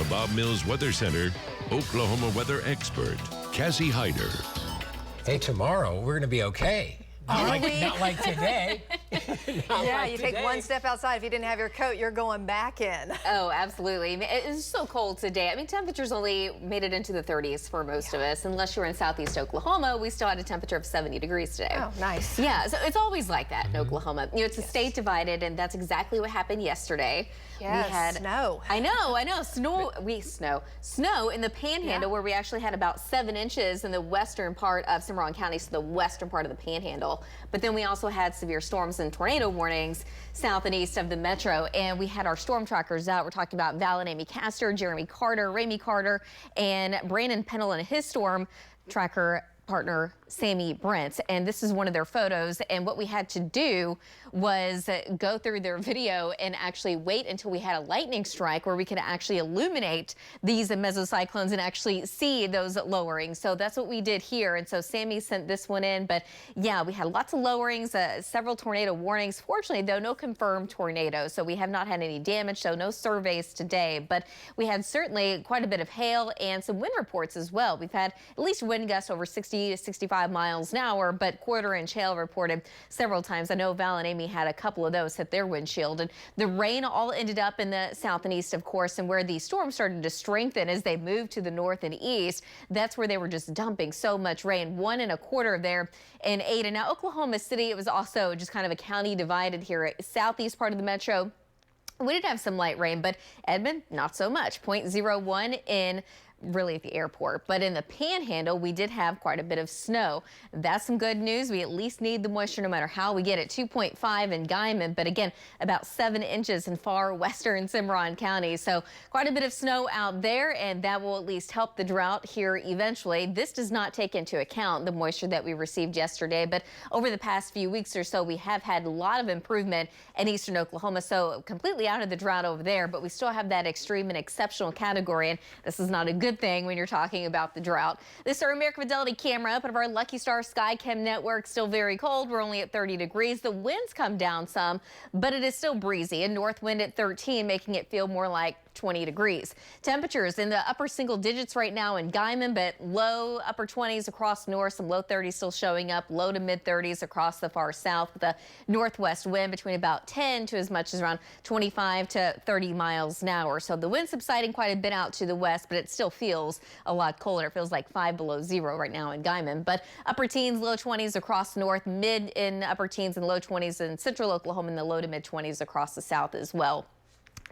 the Bob Mills Weather Center, Oklahoma weather expert, Cassie Heiter. Hey, tomorrow we're going to be okay. Not like today. Yeah, you take one step outside. If you didn't have your coat, you're going back in. Oh, absolutely. I mean, it's so cold today. I mean, temperatures only made it into the 30s for most of us. Unless you're in southeast Oklahoma, we still had a temperature of 70 degrees today. Oh, nice. Yeah, so it's always like that in Oklahoma. You know, it's a state divided, and that's exactly what happened yesterday. Yes, we had snow. I know. Snow in the Panhandle, where we actually had about 7 inches in the western part of Cimarron County, so the western part of the Panhandle. But then we also had severe storms and tornado warnings south and east of the metro, and we had our storm trackers out. We're talking about Val and Amy Castor, Jeremy Carter, Ramey Carter, and Brandon Pennell and his storm tracker partner Sammy Brent, and this is one of their photos. And what we had to do was go through their video and actually wait until we had a lightning strike where we could actually illuminate these mesocyclones and actually see those lowerings. So that's what we did here. And so Sammy sent this one in, but yeah, we had lots of lowerings, several tornado warnings. Fortunately though, no confirmed tornadoes, so we have not had any damage, so no surveys today, but we had certainly quite a bit of hail and some wind reports as well. We've had at least wind gusts over 60 to 65 miles an hour, but quarter-inch hail reported several times. I know Val and Amy had a couple of those hit their windshield, and the rain all ended up in the south and east, of course, and where the storm started to strengthen as they moved to the north and east. That's where they were just dumping so much rain, 1 1/4 there in Ada. Now, Oklahoma City, it was also just kind of a county divided here. Southeast part of the metro, we did have some light rain, but Edmond, not so much. 0.01 in really at the airport, but in the Panhandle, we did have quite a bit of snow. That's some good news. We at least need the moisture no matter how we get it. 2.5 in Guyman, but again, about 7 inches in far western Cimarron County. So quite a bit of snow out there, and that will at least help the drought here eventually. This does not take into account the moisture that we received yesterday, but over the past few weeks or so, we have had a lot of improvement in eastern Oklahoma, so completely out of the drought over there, but we still have that extreme and exceptional category, and this is not a good thing when you're talking about the drought. This is our American Fidelity camera up of our Lucky Star SkyChem network. Still very cold. We're only at 30 degrees. The winds come down some, but it is still breezy. A north wind at 13, making it feel more like 20 degrees. Temperatures in the upper single digits right now in Guyman, but low upper 20s across north, some low 30s still showing up, low to mid 30s across the far south with a northwest wind between about 10 to as much as around 25 to 30 miles an hour. So the wind subsiding quite a bit out to the west, but it still feels a lot colder. It feels like 5 below 0 right now in Guyman, but upper teens, low 20s across north, mid in upper teens and low 20s in central Oklahoma, and the low to mid 20s across the south as well.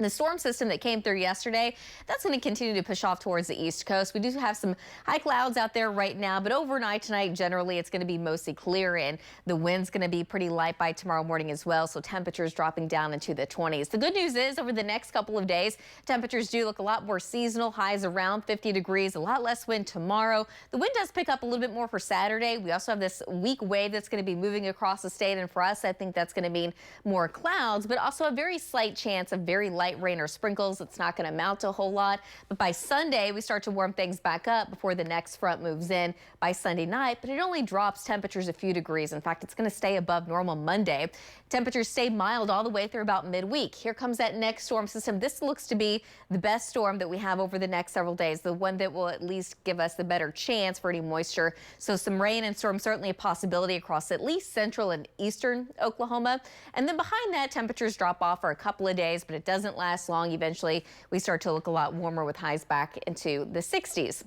The storm system that came through yesterday, that's going to continue to push off towards the east coast. We do have some high clouds out there right now, but overnight tonight, generally, it's going to be mostly clear, and the wind's going to be pretty light by tomorrow morning as well, so temperatures dropping down into the 20s. The good news is, over the next couple of days, temperatures do look a lot more seasonal, highs around 50 degrees, a lot less wind tomorrow. The wind does pick up a little bit more for Saturday. We also have this weak wave that's going to be moving across the state, and for us, I think that's going to mean more clouds, but also a very slight chance of very light rain or sprinkles. It's not going to amount to a whole lot, but by Sunday we start to warm things back up before the next front moves in by Sunday night, but it only drops temperatures a few degrees. In fact, it's going to stay above normal Monday. Temperatures stay mild all the way through about midweek. Here comes that next storm system. This looks to be the best storm that we have over the next several days, the one that will at least give us the better chance for any moisture. So some rain and storm certainly a possibility across at least central and eastern Oklahoma. And then behind that, temperatures drop off for a couple of days, but it doesn't last long. Eventually, we start to look a lot warmer with highs back into the 60s.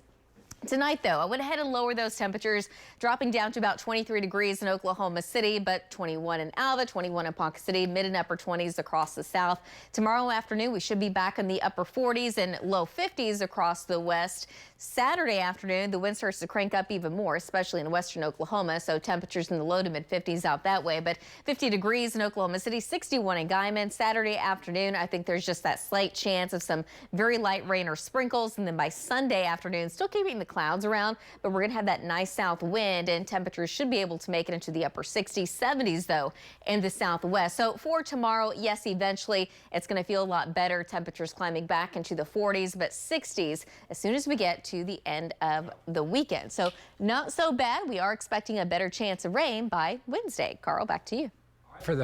Tonight, though, I went ahead and lowered those temperatures, dropping down to about 23 degrees in Oklahoma City, but 21 in Alva, 21 in Ponca City, mid and upper 20s across the south. Tomorrow afternoon, we should be back in the upper 40s and low 50s across the west. Saturday afternoon, the wind starts to crank up even more, especially in western Oklahoma, so temperatures in the low to mid 50s out that way, but 50 degrees in Oklahoma City, 61 in Guyman. Saturday afternoon, I think there's just that slight chance of some very light rain or sprinkles, and then by Sunday afternoon, still keeping the clouds around, but we're going to have that nice south wind, and temperatures should be able to make it into the upper 60s, 70s though in the southwest. So for tomorrow, yes, eventually it's going to feel a lot better. Temperatures climbing back into the 40s, but 60s as soon as we get to the end of the weekend. So not so bad. We are expecting a better chance of rain by Wednesday. Carl, back to you. For the